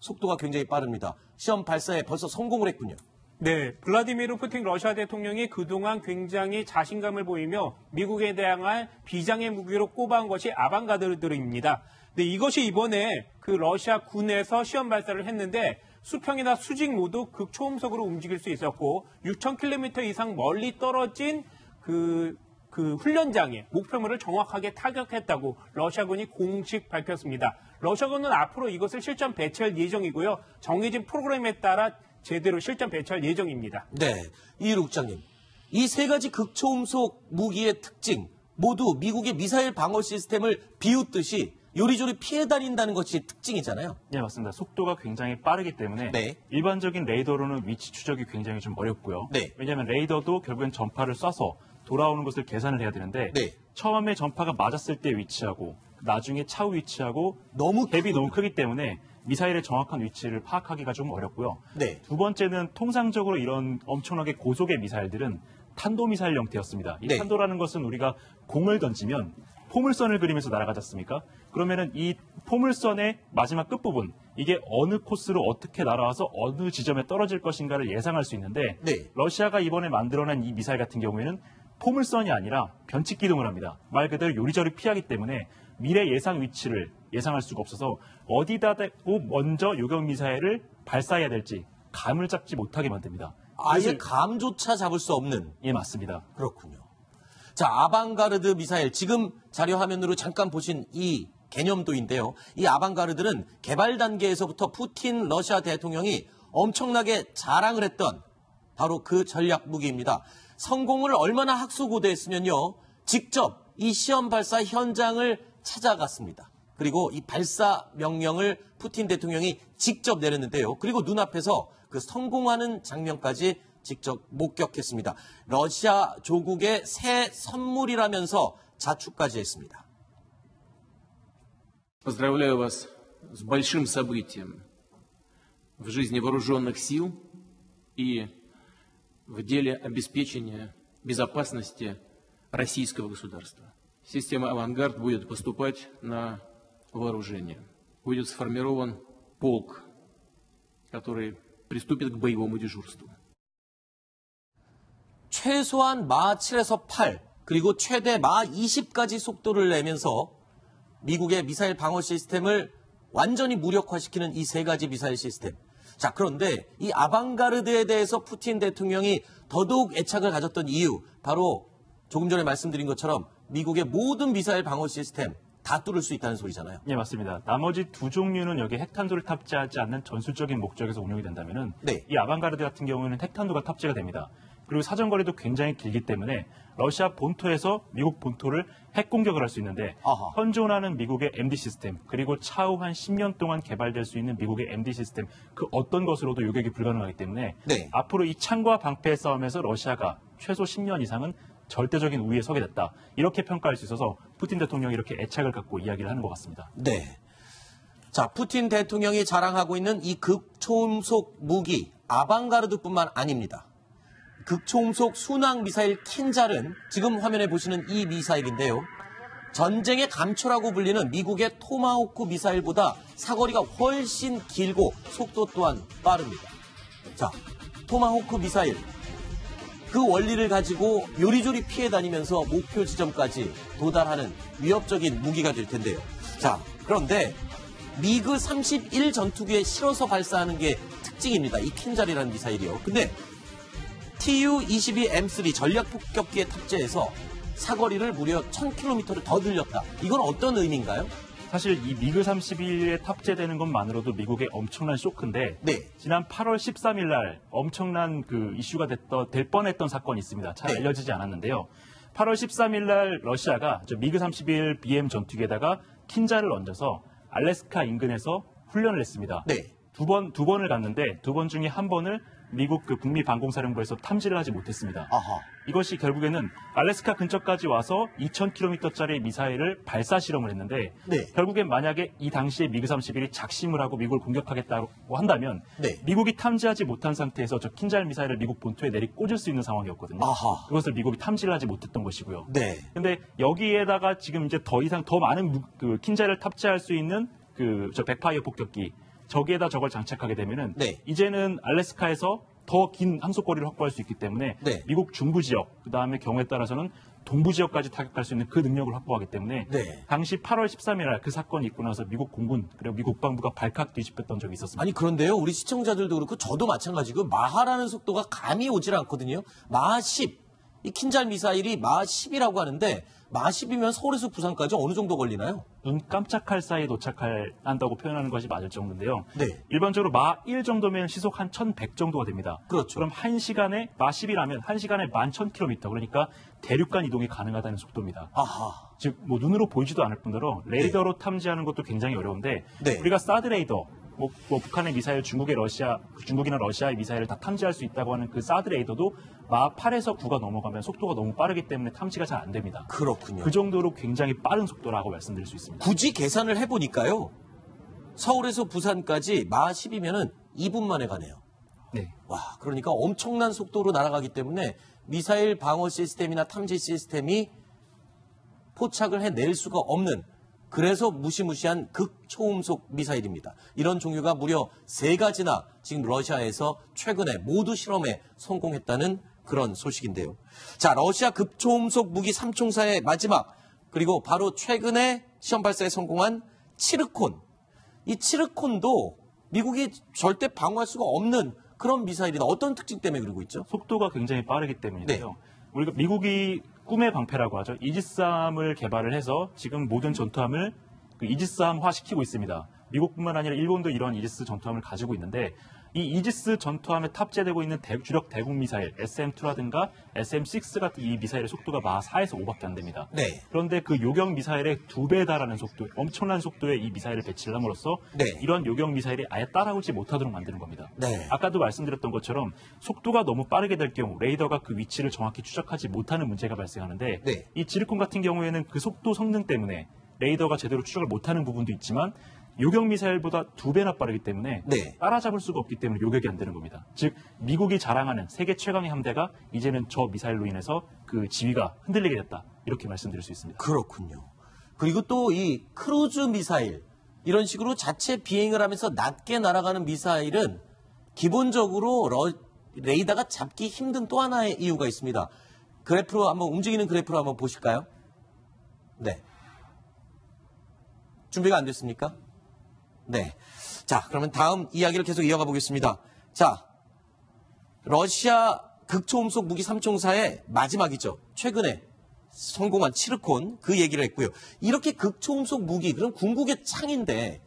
속도가 굉장히 빠릅니다. 시험 발사에 벌써 성공을 했군요. 네, 블라디미르 푸틴 러시아 대통령이 그동안 굉장히 자신감을 보이며 미국에 대항할 비장의 무기로 꼽아온 것이 아방가르드입니다. 네, 이것이 이번에 그 러시아 군에서 시험 발사를 했는데 수평이나 수직 모두 극초음속으로 움직일 수 있었고 6,000km 이상 멀리 떨어진 그 훈련장에 목표물을 정확하게 타격했다고 러시아군이 공식 밝혔습니다. 러시아군은 앞으로 이것을 실전 배치할 예정이고요. 정해진 프로그램에 따라 제대로 실전 배치할 예정입니다. 네, 이일 국장님. 이 세 가지 극초음속 무기의 특징 모두 미국의 미사일 방어 시스템을 비웃듯이 요리조리 피해 다닌다는 것이 특징이잖아요. 네, 맞습니다. 속도가 굉장히 빠르기 때문에 네. 일반적인 레이더로는 위치 추적이 굉장히 좀 어렵고요. 네. 왜냐하면 레이더도 결국엔 전파를 쏴서 돌아오는 것을 계산을 해야 되는데 네. 처음에 전파가 맞았을 때 위치하고 나중에 차후 위치하고 너무 갭이 너무 크기 때문에 미사일의 정확한 위치를 파악하기가 좀 어렵고요. 네. 두 번째는 통상적으로 이런 엄청나게 고속의 미사일들은 탄도미사일 형태였습니다. 이 네. 탄도라는 것은 우리가 공을 던지면 포물선을 그리면서 날아가지 않습니까? 그러면은 이 포물선의 마지막 끝부분, 이게 어느 코스로 어떻게 날아와서 어느 지점에 떨어질 것인가를 예상할 수 있는데 네. 러시아가 이번에 만들어낸 이 미사일 같은 경우에는 포물선이 아니라 변칙 기동을 합니다. 말 그대로 요리조리 피하기 때문에 미래 예상 위치를 예상할 수가 없어서 어디다 대고 먼저 요격 미사일을 발사해야 될지 감을 잡지 못하게 만듭니다. 아예 감조차 잡을 수 없는. 예, 맞습니다. 그렇군요. 자, 아방가르드 미사일. 지금 자료 화면으로 잠깐 보신 이 개념도인데요. 이 아방가르드는 개발 단계에서부터 푸틴 러시아 대통령이 엄청나게 자랑을 했던 바로 그 전략 무기입니다. 성공을 얼마나 학수고대했으면요. 직접 이 시험 발사 현장을 찾아갔습니다. 그리고 이 발사 명령을 푸틴 대통령이 직접 내렸는데요. 그리고 눈앞에서 그 성공하는 장면까지 직접 목격했습니다. 러시아 조국의 새 선물이라면서 자축까지 했습니다. Поздравляю вас с большим событием в жизни вооруженных сил и в деле обеспечения безопасности российского государства. Система «Авангард» будет поступать на вооружение. Будет сформирован полк, который приступит к боевому дежурству. 최소한 마 7에서 8, 그리고 최대 마 20까지 속도를 내면서 미국의 미사일 방어 시스템을 완전히 무력화시키는 이 세 가지 미사일 시스템. 자, 그런데 이 아방가르드에 대해서 푸틴 대통령이 더더욱 애착을 가졌던 이유, 바로 조금 전에 말씀드린 것처럼 미국의 모든 미사일 방어 시스템 다 뚫을 수 있다는 소리잖아요. 네, 맞습니다. 나머지 두 종류는 여기에 핵탄두를 탑재하지 않는 전술적인 목적에서 운용이 된다면은 네. 이 아방가르드 같은 경우에는 핵탄두가 탑재가 됩니다. 그리고 사정거리도 굉장히 길기 때문에 러시아 본토에서 미국 본토를 핵 공격을 할 수 있는데 아하. 현존하는 미국의 MD 시스템 그리고 차후 한 10년 동안 개발될 수 있는 미국의 MD 시스템 그 어떤 것으로도 요격이 불가능하기 때문에 네. 앞으로 이 창과 방패의 싸움에서 러시아가 최소 10년 이상은 절대적인 우위에 서게 됐다. 이렇게 평가할 수 있어서 푸틴 대통령이 이렇게 애착을 갖고 이야기를 하는 것 같습니다. 네. 자, 푸틴 대통령이 자랑하고 있는 이 극초음속 무기 아방가르드뿐만 아닙니다. 극초음속 순항 미사일 킨잘은 지금 화면에 보시는 이 미사일인데요. 전쟁의 감초라고 불리는 미국의 토마호크 미사일보다 사거리가 훨씬 길고 속도 또한 빠릅니다. 자, 토마호크 미사일. 그 원리를 가지고 요리조리 피해 다니면서 목표 지점까지 도달하는 위협적인 무기가 될 텐데요. 자, 그런데 미그 31 전투기에 실어서 발사하는 게 특징입니다. 이 킨잘이라는 미사일이요. 근데 Tu-22M3 전략 폭격기에 탑재해서 사거리를 무려 1000km를 더 늘렸다. 이건 어떤 의미인가요? 사실 이 미그 31에 탑재되는 것만으로도 미국의 엄청난 쇼크인데 네. 지난 8월 13일 날 엄청난 그 이슈가 될 뻔했던 사건이 있습니다. 잘 네. 알려지지 않았는데요. 8월 13일 날 러시아가 미그 31 BM 전투기에다가 킨자를 얹어서 알래스카 인근에서 훈련을 했습니다. 네. 두 번을 갔는데 두 번 중에 한 번을 미국 그 북미방공사령부에서 탐지를 하지 못했습니다. 아하. 이것이 결국에는 알래스카 근처까지 와서 2,000km짜리 미사일을 발사 실험을 했는데 네. 결국엔 만약에 이 당시에 미그 31이 작심을 하고 미국을 공격하겠다고 한다면 네. 미국이 탐지하지 못한 상태에서 저 킨잘 미사일을 미국 본토에 내리꽂을 수 있는 상황이었거든요. 아하. 그것을 미국이 탐지를 하지 못했던 것이고요. 네. 근데 여기에다가 지금 이제 더 많은 그 킨잘을 탑재할 수 있는 저 백파이어 폭격기 저기에다 저걸 장착하게 되면은 네. 이제는 알래스카에서 더 긴 함속거리를 확보할 수 있기 때문에 네. 미국 중부 지역, 그다음에 경우에 따라서는 동부 지역까지 타격할 수 있는 그 능력을 확보하기 때문에 네. 당시 8월 13일 날 그 사건이 있고 나서 미국 공군 그리고 미국 국방부가 발칵 뒤집혔던 적이 있었습니다. 아니 그런데요, 우리 시청자들도 그렇고 저도 마찬가지고 마하라는 속도가 감이 오질 않거든요. 마하 10, 이 킨잘 미사일이 마하 10이라고 하는데 마하 10이면 서울에서 부산까지 어느 정도 걸리나요? 눈 깜짝할 사이에 도착한다고 표현하는 것이 맞을 정도인데요. 네. 일반적으로 마 1 정도면 시속 한 1100 정도가 됩니다. 그렇죠. 그럼 1시간에 마 10이라면 1시간에 11,000km, 그러니까 대륙간 이동이 가능하다는 속도입니다. 아하. 즉, 뭐 눈으로 보이지도 않을 뿐더러 레이더로 탐지하는 것도 굉장히 어려운데 네. 우리가 사드 레이더, 뭐 북한의 미사일, 중국이나 러시아의 미사일을 다 탐지할 수 있다고 하는 그 사드 레이더도 마 8에서 9가 넘어가면 속도가 너무 빠르기 때문에 탐지가 잘 안 됩니다. 그렇군요. 그 정도로 굉장히 빠른 속도라고 말씀드릴 수 있습니다. 굳이 계산을 해보니까요, 서울에서 부산까지 마하 10이면은 2분 만에 가네요. 네. 와, 그러니까 엄청난 속도로 날아가기 때문에 미사일 방어 시스템이나 탐지 시스템이 포착을 해낼 수가 없는, 그래서 무시무시한 극초음속 미사일입니다. 이런 종류가 무려 3가지나 지금 러시아에서 최근에 모두 실험에 성공했다는 그런 소식인데요. 자, 러시아 극초음속 무기 3총사의 마지막, 그리고 바로 최근에 시험 발사에 성공한 치르콘. 이 치르콘도 미국이 절대 방어할 수가 없는 그런 미사일이다. 어떤 특징 때문에 그러고 있죠? 속도가 굉장히 빠르기 때문인데요. 네. 우리가 미국이 꿈의 방패라고 하죠. 이지스함을 개발을 해서 지금 모든 전투함을 그 이지스함화 시키고 있습니다. 미국뿐만 아니라 일본도 이런 이지스 전투함을 가지고 있는데 이 이지스 전투함에 탑재되고 있는 주력 대공 미사일 SM-2라든가 SM-6 같은 이 미사일의 속도가 마하 4에서 5밖에 안 됩니다. 네. 그런데 그 요격 미사일의 2배에 달하는 속도, 엄청난 속도의 이 미사일을 배치를 함으로써 네. 이런 요격 미사일이 아예 따라오지 못하도록 만드는 겁니다. 네. 아까도 말씀드렸던 것처럼 속도가 너무 빠르게 될 경우 레이더가 그 위치를 정확히 추적하지 못하는 문제가 발생하는데 네. 이 지르콘 같은 경우에는 그 속도 성능 때문에 레이더가 제대로 추적을 못하는 부분도 있지만 요격 미사일보다 2배나 빠르기 때문에 네. 따라잡을 수가 없기 때문에 요격이 안 되는 겁니다. 즉 미국이 자랑하는 세계 최강의 함대가 이제는 저 미사일로 인해서 그 지위가 흔들리게 됐다. 이렇게 말씀드릴 수 있습니다. 그렇군요. 그리고 또 이 크루즈 미사일, 이런 식으로 자체 비행을 하면서 낮게 날아가는 미사일은 기본적으로 레이더가 잡기 힘든 또 하나의 이유가 있습니다. 그래프로 한번, 움직이는 그래프로 한번 보실까요? 네. 준비가 안 됐습니까? 네. 자, 그러면 다음 이야기를 계속 이어가 보겠습니다. 자, 러시아 극초음속 무기 3총사의 마지막이죠. 최근에 성공한 치르콘, 그 얘기를 했고요. 이렇게 극초음속 무기, 그럼 궁극의 창인데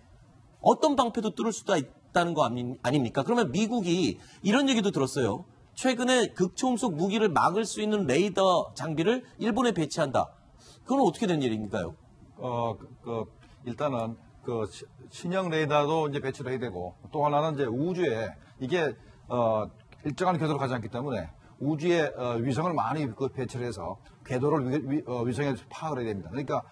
어떤 방패도 뚫을 수도 있다는 거 아닙니까? 그러면 미국이 이런 얘기도 들었어요. 최근에 극초음속 무기를 막을 수 있는 레이더 장비를 일본에 배치한다. 그건 어떻게 된 일인가요? 일단은 신형 레이더도 이제 배치를 해야 되고, 또 하나는 이제 우주에 이게 일정한 궤도로 가지 않기 때문에 우주에 위성을 많이 배치를 해서 궤도를 위성에 파악을 해야 됩니다. 그러니까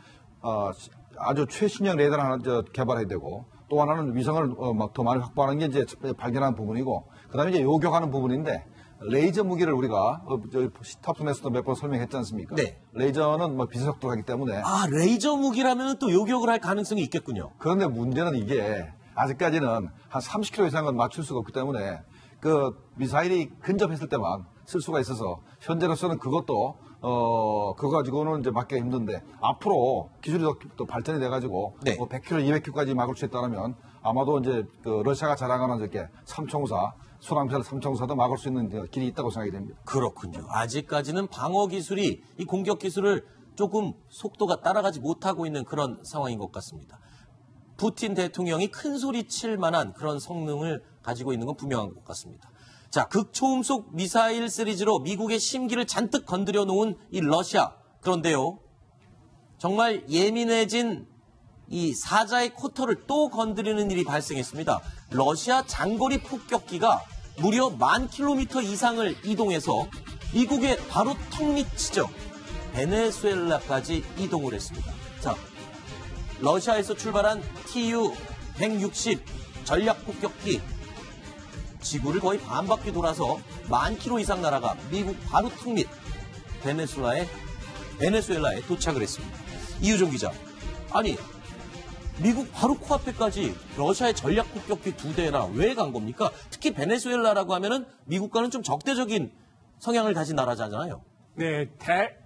아주 최신형 레이더를 하나 개발해야 되고, 또 하나는 위성을 막 더 많이 확보하는 게 이제 발견한 부분이고, 그다음에 이제 요격하는 부분인데, 레이저 무기를 우리가 탑순에서도 몇 번 설명했지 않습니까? 네. 레이저는 뭐 비속도하기 때문에. 아, 레이저 무기라면 또 요격을 할 가능성이 있겠군요. 그런데 문제는 이게 아직까지는 한 30km 이상은 맞출 수가 없기 때문에 그 미사일이 근접했을 때만 쓸 수가 있어서 현재로서는 그것도 그거 가지고는 이제 막기가 힘든데, 앞으로 기술이 더 발전이 돼가지고 네. 뭐 100km, 200km까지 막을 수 있다면 아마도 이제 그 러시아가 자랑하는 이렇게 삼총사, 순항미사일 삼총사도 막을 수 있는 길이 있다고 생각이 됩니다. 그렇군요. 아직까지는 방어 기술이 이 공격 기술을 조금 속도가 따라가지 못하고 있는 그런 상황인 것 같습니다. 푸틴 대통령이 큰 소리 칠 만한 그런 성능을 가지고 있는 건 분명한 것 같습니다. 자, 극초음속 미사일 시리즈로 미국의 심기를 잔뜩 건드려 놓은 이 러시아. 그런데요, 정말 예민해진 이 사자의 코털을 또 건드리는 일이 발생했습니다. 러시아 장거리 폭격기가 무려 10,000km 이상을 이동해서 미국의 바로 턱 밑이죠. 베네수엘라까지 이동을 했습니다. 자, 러시아에서 출발한 Tu-160 전략 폭격기, 지구를 거의 반바퀴 돌아서 10,000km 이상 날아가 미국 바로 턱 밑 베네수엘라에 도착을 했습니다. 이유정 기자, 아니 미국 바로 코앞에까지 러시아의 전략 폭격기 2대나 왜 간 겁니까? 특히 베네수엘라라고 하면은 미국과는 좀 적대적인 성향을 가진 나라잖아요. 네,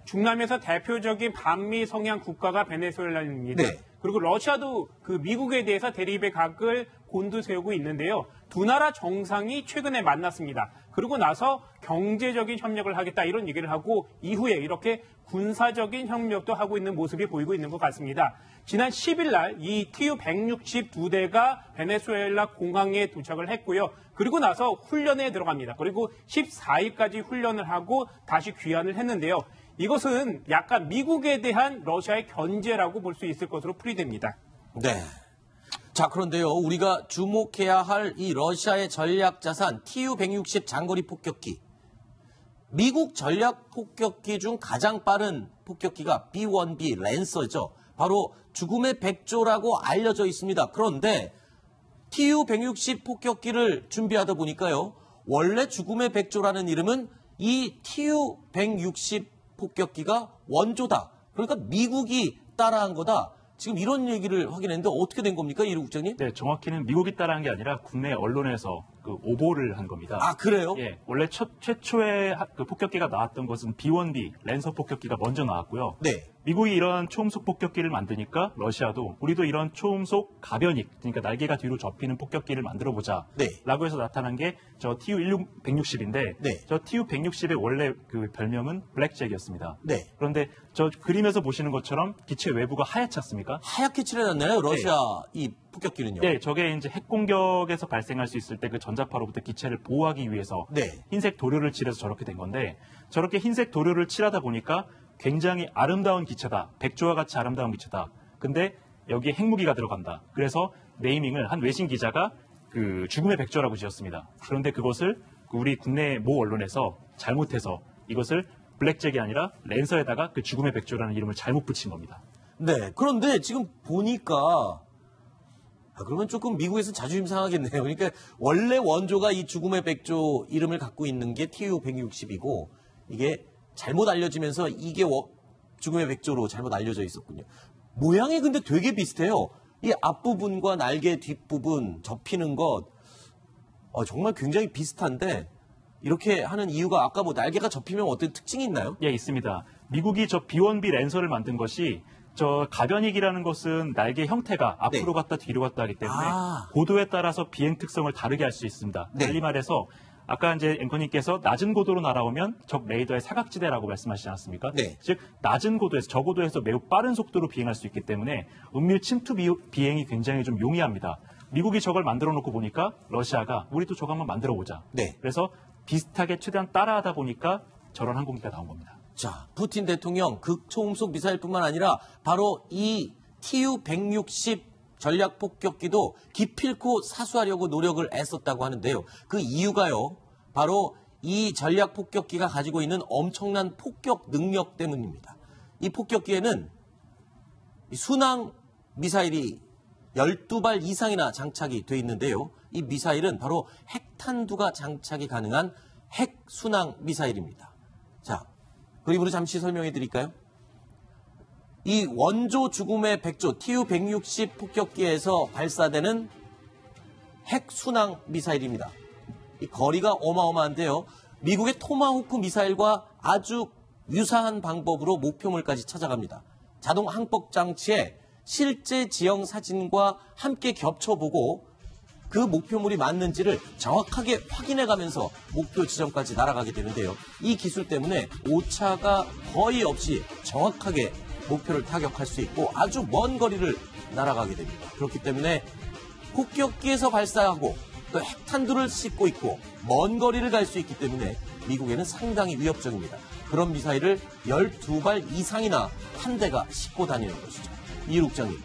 중남에서 대표적인 반미 성향 국가가 베네수엘라입니다. 네. 그리고 러시아도 그 미국에 대해서 대립의 각을 곤두세우고 있는데요. 두 나라 정상이 최근에 만났습니다. 그리고 나서 경제적인 협력을 하겠다 이런 얘기를 하고 이후에 이렇게 군사적인 협력도 하고 있는 모습이 보이고 있는 것 같습니다. 지난 10일 날 이 TU-160 두 대가 베네수엘라 공항에 도착을 했고요. 그리고 나서 훈련에 들어갑니다. 그리고 14일까지 훈련을 하고 다시 귀환을 했는데요. 이것은 약간 미국에 대한 러시아의 견제라고 볼 수 있을 것으로 풀이됩니다. 네. 자, 그런데요. 우리가 주목해야 할 이 러시아의 전략 자산 TU-160 장거리 폭격기. 미국 전략 폭격기 중 가장 빠른 폭격기가 B-1B 랜서죠. 바로 죽음의 백조라고 알려져 있습니다. 그런데 TU-160 폭격기를 준비하다 보니까요. 원래 죽음의 백조라는 이름은 이 TU-160 폭격기가 원조다. 그러니까 미국이 따라한 거다. 지금 이런 얘기를 확인했는데 어떻게 된 겁니까, 이루 국장님? 네, 정확히는 미국이 따라한 게 아니라 국내 언론에서 그 오보를 한 겁니다. 아, 그래요? 예, 원래 최초의 그 폭격기가 나왔던 것은 B-1B 랜서 폭격기가 먼저 나왔고요. 네. 미국이 이런 초음속 폭격기를 만드니까 러시아도 우리도 이런 초음속 가변익, 그러니까 날개가 뒤로 접히는 폭격기를 만들어보자. 네. 라고 해서 나타난 게 저 TU-160인데 네. 저 TU-160의 원래 그 별명은 블랙잭이었습니다. 네. 그런데 저 그림에서 보시는 것처럼 기체 외부가 하얗지 않습니까? 하얗게 칠해놨나요, 러시아 이 폭격기는요? 네, 저게 이제 핵 공격에서 발생할 수 있을 때 그 전자파로부터 기체를 보호하기 위해서 네. 흰색 도료를 칠해서 저렇게 된 건데 저렇게 흰색 도료를 칠하다 보니까 굉장히 아름다운 기체다. 백조와 같이 아름다운 기체다. 근데 여기에 핵무기가 들어간다. 그래서 네이밍을 한 외신 기자가 그 죽음의 백조라고 지었습니다. 그런데 그것을 우리 국내 모 언론에서 잘못해서 이것을 블랙잭이 아니라 랜서에다가 그 죽음의 백조라는 이름을 잘못 붙인 겁니다. 네. 그런데 지금 보니까 그러면 조금 미국에서 자존심 상하겠네요. 그러니까 원래 원조가 이 죽음의 백조 이름을 갖고 있는 게 TU-160이고 이게 잘못 알려지면서 이게 죽음의 백조로 잘못 알려져 있었군요. 모양이 근데 되게 비슷해요. 이 앞부분과 날개 뒷부분 접히는 것 정말 굉장히 비슷한데 이렇게 하는 이유가 아까 뭐 날개가 접히면 어떤 특징이 있나요? 예, 있습니다. 미국이 저 B-1B 랜서를 만든 것이 저 가변익이라는 것은 날개 형태가 앞으로 네. 갔다 뒤로 갔다 하기 때문에 아. 고도에 따라서 비행 특성을 다르게 할 수 있습니다. 네. 달리 말해서 아까 이제 앵커님께서 낮은 고도로 날아오면 적 레이더의 사각지대라고 말씀하시지 않았습니까? 네. 즉 낮은 고도에서 저고도에서 매우 빠른 속도로 비행할 수 있기 때문에 은밀 침투 비행이 굉장히 좀 용이합니다. 미국이 저걸 만들어 놓고 보니까 러시아가 우리도 저거 한번 만들어 보자. 네. 그래서 비슷하게 최대한 따라하다 보니까 저런 항공기가 나온 겁니다. 자, 푸틴 대통령 극초음속 미사일뿐만 아니라 바로 이 TU-160 전략 폭격기도 기필코 사수하려고 노력을 애썼다고 하는데요. 그 이유가요. 바로 이 전략 폭격기가 가지고 있는 엄청난 폭격 능력 때문입니다. 이 폭격기에는 순항 미사일이 12발 이상이나 장착이 돼 있는데요. 이 미사일은 바로 핵탄두가 장착이 가능한 핵순항 미사일입니다. 자, 그림으로 잠시 설명해 드릴까요? 이 원조 죽음의 백조 TU-160 폭격기에서 발사되는 핵순항 미사일입니다. 이 거리가 어마어마한데요. 미국의 토마호크 미사일과 아주 유사한 방법으로 목표물까지 찾아갑니다. 자동 항법 장치에 실제 지형 사진과 함께 겹쳐보고 그 목표물이 맞는지를 정확하게 확인해가면서 목표 지점까지 날아가게 되는데요. 이 기술 때문에 오차가 거의 없이 정확하게 목표를 타격할 수 있고 아주 먼 거리를 날아가게 됩니다. 그렇기 때문에 폭격기에서 발사하고 또 핵탄두를 싣고 있고 먼 거리를 갈 수 있기 때문에 미국에는 상당히 위협적입니다. 그런 미사일을 12발 이상이나 한 대가 싣고 다니는 것이죠. 이일 국장님,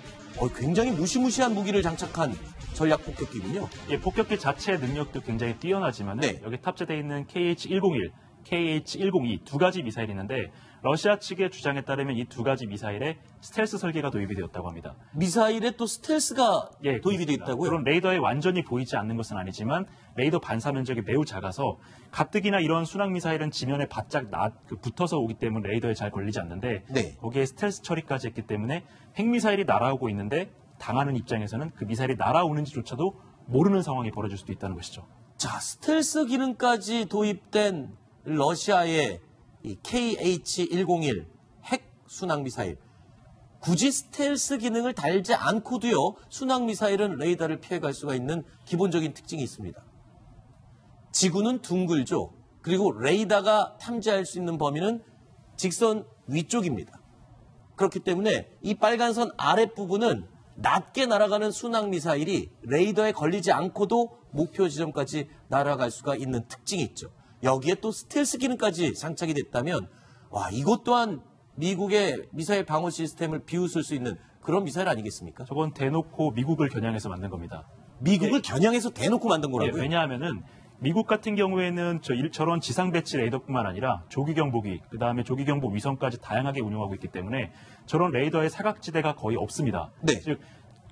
굉장히 무시무시한 무기를 장착한 전략 폭격기군요. 예, 폭격기 자체의 능력도 굉장히 뛰어나지만 네. 여기 탑재되어 있는 KH-101, KH-102 두 가지 미사일이 있는데 러시아 측의 주장에 따르면 이 두 가지 미사일에 스텔스 설계가 도입이 되었다고 합니다. 미사일에 또 스텔스가 예, 도입이 되어 그렇습니다. 있다고요? 그럼 레이더에 완전히 보이지 않는 것은 아니지만 레이더 반사 면적이 매우 작아서 가뜩이나 이런 순항 미사일은 지면에 바짝 붙어서 오기 때문에 레이더에 잘 걸리지 않는데 네. 거기에 스텔스 처리까지 했기 때문에 핵미사일이 날아오고 있는데 당하는 입장에서는 그 미사일이 날아오는지조차도 모르는 상황이 벌어질 수도 있다는 것이죠. 자, 스텔스 기능까지 도입된 러시아의 이 KH-101 핵 순항 미사일. 굳이 스텔스 기능을 달지 않고도요, 순항 미사일은 레이더를 피해갈 수가 있는 기본적인 특징이 있습니다. 지구는 둥글죠. 그리고 레이더가 탐지할 수 있는 범위는 직선 위쪽입니다. 그렇기 때문에 이 빨간 선 아랫부분은 낮게 날아가는 순항 미사일이 레이더에 걸리지 않고도 목표 지점까지 날아갈 수가 있는 특징이 있죠. 여기에 또 스텔스 기능까지 장착이 됐다면 와, 이것 또한 미국의 미사일 방어 시스템을 비웃을 수 있는 그런 미사일 아니겠습니까? 저건 대놓고 미국을 겨냥해서 만든 겁니다. 미국을 겨냥해서 대놓고 만든 거라고요? 왜냐하면은 미국 같은 경우에는 저런 지상 배치 레이더뿐만 아니라 조기 경보기, 그다음에 조기 경보 위성까지 다양하게 운용하고 있기 때문에 저런 레이더의 사각지대가 거의 없습니다. 네. 즉,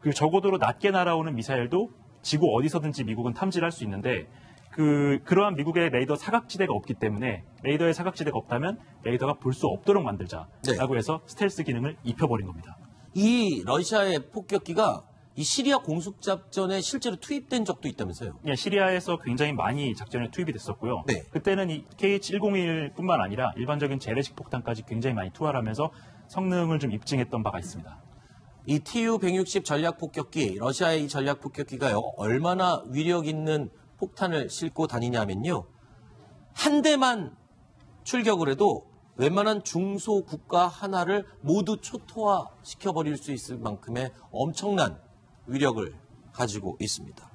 그 적어도로 낮게 날아오는 미사일도 지구 어디서든지 미국은 탐지를 할 수 있는데 그러한 미국의 레이더 사각지대가 없기 때문에 레이더의 사각지대가 없다면 레이더가 볼 수 없도록 만들자라고 해서 스텔스 기능을 입혀버린 겁니다. 이 러시아의 폭격기가 이 시리아 공습작전에 실제로 투입된 적도 있다면서요? 예, 시리아에서 굉장히 많이 작전에 투입이 됐었고요. 네. 그때는 이 KH-101뿐만 아니라 일반적인 재래식 폭탄까지 굉장히 많이 투하하면서 성능을 좀 입증했던 바가 있습니다. 이 TU-160 전략폭격기, 러시아의 이 전략폭격기가요, 얼마나 위력 있는 폭탄을 싣고 다니냐면요, 한 대만 출격을 해도 웬만한 중소 국가 하나를 모두 초토화시켜버릴 수 있을 만큼의 엄청난 위력을 가지고 있습니다.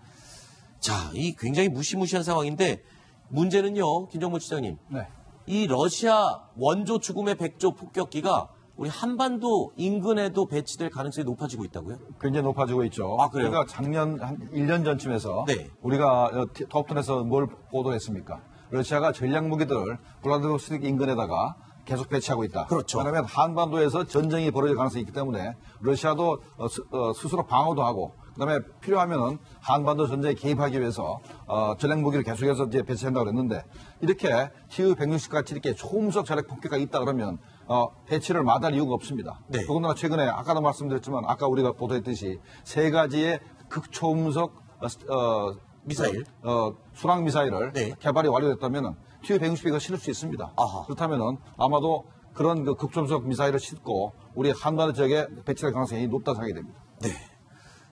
자, 이 굉장히 무시무시한 상황인데 문제는요, 김정모 시장님. 네. 이 러시아 원조 죽음의 백조 폭격기가 우리 한반도 인근에도 배치될 가능성이 높아지고 있다고요? 굉장히 높아지고 있죠. 아, 그래요? 그러니까 작년 한 1년 전쯤에서 네. 우리가 톱텐에서 뭘 보도했습니까? 러시아가 전략 무기들을 블라디보스토크 인근에다가 계속 배치하고 있다. 그렇죠. 왜냐하면 한반도에서 전쟁이 벌어질 가능성이 있기 때문에 러시아도 스스로 방어도 하고 그다음에 필요하면은 한반도 전쟁에 개입하기 위해서 전략 무기를 계속해서 이제 배치한다고 그랬는데 이렇게 TU-160 같이 이렇게 초음속 전략 폭격기가 있다 그러면 배치를 마다할 이유가 없습니다. 네. 더군다나 최근에 아까도 말씀드렸지만 아까 우리가 보도했듯이 세 가지의 극초음속 미사일. 순항 미사일을 네. 개발이 완료됐다면 TU-160가 실을 수 있습니다. 아하. 그렇다면 아마도 그런 그 극초음속 미사일을 싣고 우리 한반도 지역에 배치될 가능성이 높다 생각이 됩니다. 네.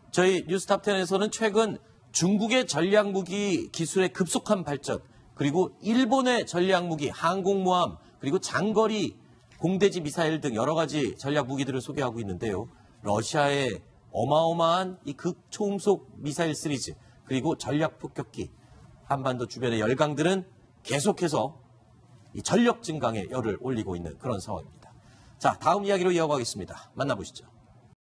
저희 뉴스탑10에서는 최근 중국의 전략무기 기술의 급속한 발전, 그리고 일본의 전략무기, 항공모함, 그리고 장거리 공대지 미사일 등 여러 가지 전략무기들을 소개하고 있는데요. 러시아의 어마어마한 이 극초음속 미사일 시리즈, 그리고 전략폭격기, 한반도 주변의 열강들은 계속해서 이 전력 증강에 열을 올리고 있는 그런 상황입니다. 자, 다음 이야기로 이어가겠습니다. 만나보시죠.